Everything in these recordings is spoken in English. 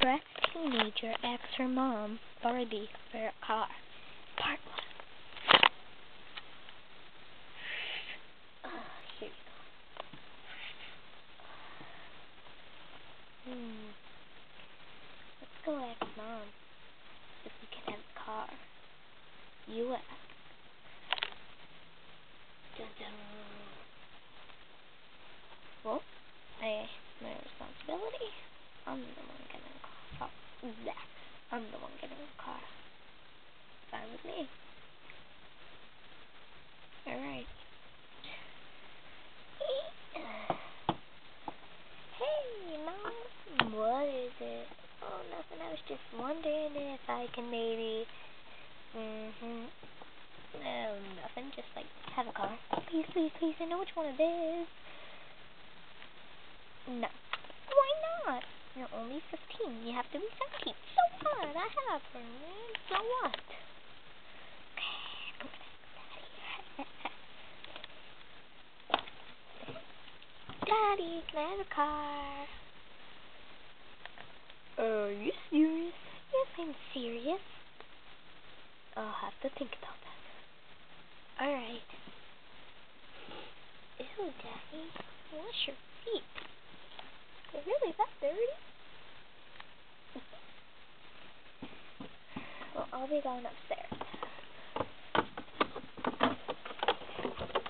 Depressed teenager asks her mom, Barbie, for a car. Part 1. Here you go. Let's go ask Mom if we can have a car. You ask. Dun-dun. Well, my responsibility. I'm the one getting a car. Oh, that. I'm the one getting a car. Fine with me. Alright. Hey, Mom. What is it? Oh, nothing. I was just wondering if I can maybe... No, nothing. Just, like, have a car. Please, please, please. I know which one it is. No. Why not? You're only 15. You have to be 17. So what? I have her, man. So what? Daddy, can I have a car? Are you serious? Yes, I'm serious. I'll have to think about that. Alright. Ew, Daddy. Wash your feet. They're really that dirty? Well, I'll be going upstairs.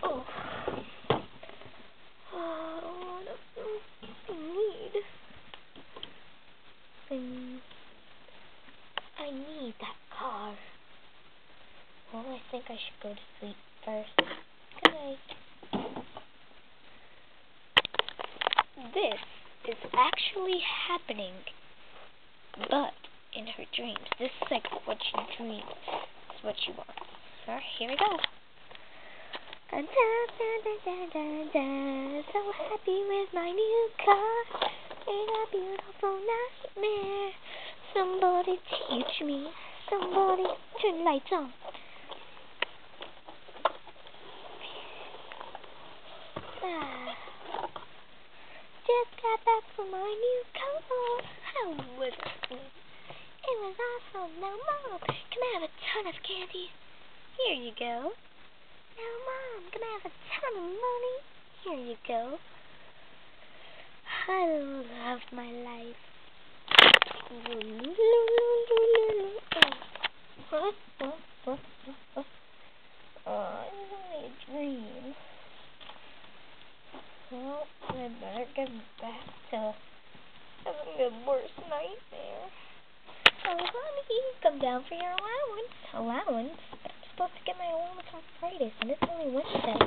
Oh. What do I need? I need that car. Well, I think I should go to sleep first. Good night. This is actually happening, but in her dreams. This is like what she dreams. It's what she wants. Alright, here we go. Da, da, da, da, da. So happy with my new car. In a beautiful nightmare. Somebody teach me. Somebody turn the lights on. Just got back from my new car. How was it? It was awesome. Now, Mom, can I have a ton of candy? Here you go. Now, Mom, can I have a ton of money? Here you go. I love my life. It was only a dream. Well, I better get back to having the worst nightmare. Oh, honey, come down for your allowance. Allowance? But I'm supposed to get my allowance on Fridays, and it's only Wednesday.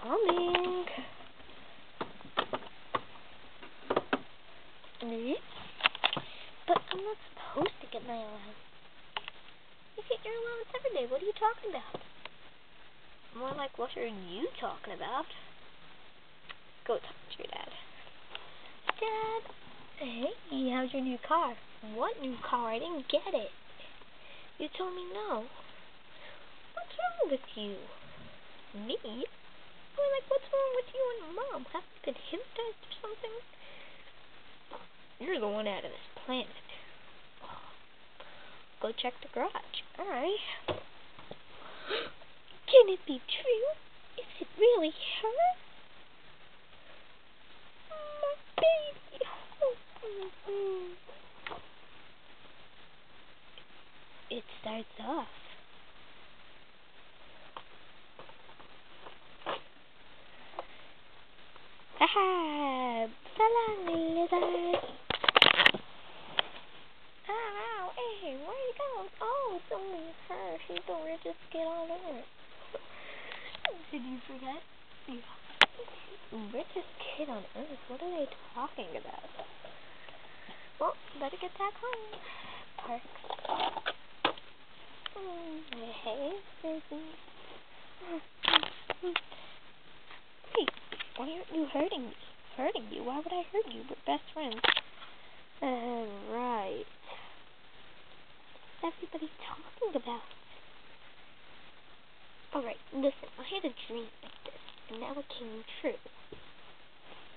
Coming. But I'm not supposed to get my allowance. You get your allowance every day. What are you talking about? More like, what are you talking about? Go talk to your dad. Dad, hey, how's your new car? What new car? I didn't get it. You told me no. What's wrong with you? Me? I mean, like, what's wrong with you and Mom? Have you been hypnotized or something? You're the one out of this planet. Go check the garage. Alright. Can it be true? Is it really her? My baby. It starts off. Haha! Salang lizard! Ow! Hey, where you go? Oh, it's only her. She's the richest kid on earth. Did you forget? Yeah. Richest kid on earth? What are they talking about? Well, better get back home. Parks. Hey, Susie. Hey, why aren't you hurting me? Hurting you? Why would I hurt you? We're best friends. Right. What's everybody talking about? Alright, listen, I had a dream like this, and now it came true.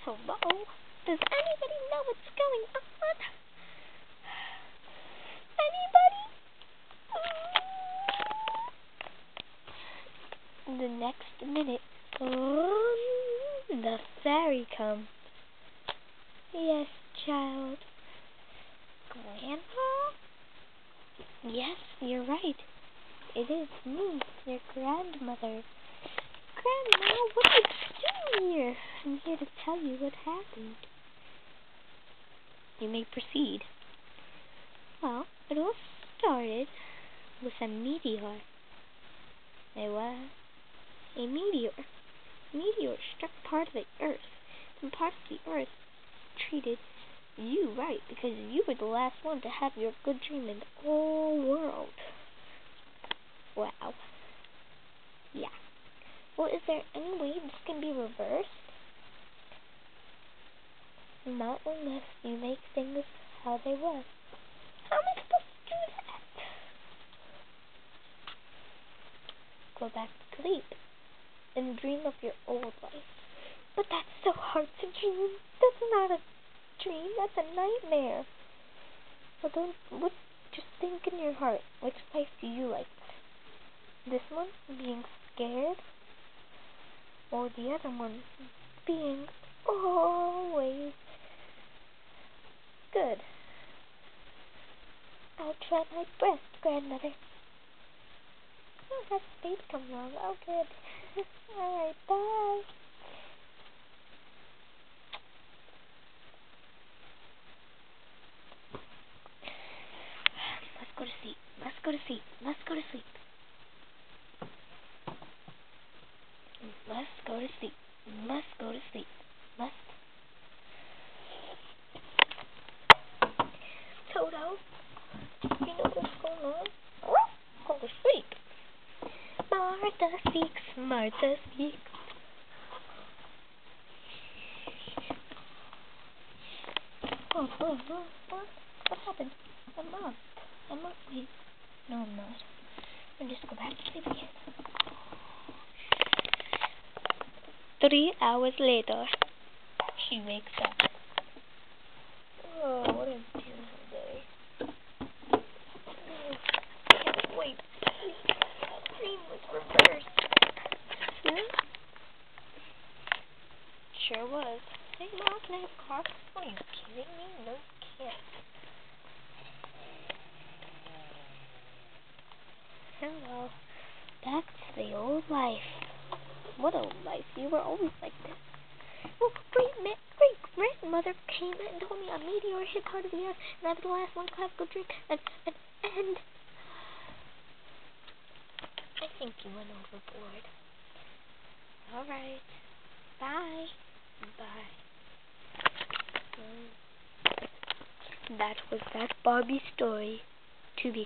Hello? Does anybody know he comes. Yes, child. Grandpa? Yes, you're right. It is me, your grandmother. Grandma, what are you doing here? I'm here to tell you what happened. You may proceed. Well, it all started with a meteor. It was a meteor. Meteor struck part of the Earth, and part of the Earth treated you right, because you were the last one to have your good dream in the whole world. Wow. Yeah. Well, is there any way this can be reversed? Not unless you make things how they were. How am I supposed to do that? Go back to sleep and dream of your old life. But that's so hard to dream. That's not a dream. That's a nightmare. Well, just think in your heart. Which life do you like? This one, being scared, or the other one, being always good? I'll try my best, grandmother. Oh, that space come wrong. Oh, good. Alright, bye. Let's go to sleep. Let's go to sleep. Let's go to sleep. Let's go to sleep. Let's go to sleep. Let's. Toto, you know what's going on? Go to sleep. Martha speaks. Martha speaks. What happened? I'm up. Wait. No, I'm not. I'll just go back to sleep again. 3 hours later, she wakes up. Oh, what a beautiful day. I can't wait to sleep. The dream was reversed. Sure was. Hey, Mom, can I have a car? Are you kidding me? No, you can't. Hello. Back to the old life. What old life? You were always like this. Well, great grandmother came and told me a meteor hit part of the Earth, and I was the last one to have a good dream, and I think you went overboard. Alright. Bye. Bye. That was that Barbie story. To be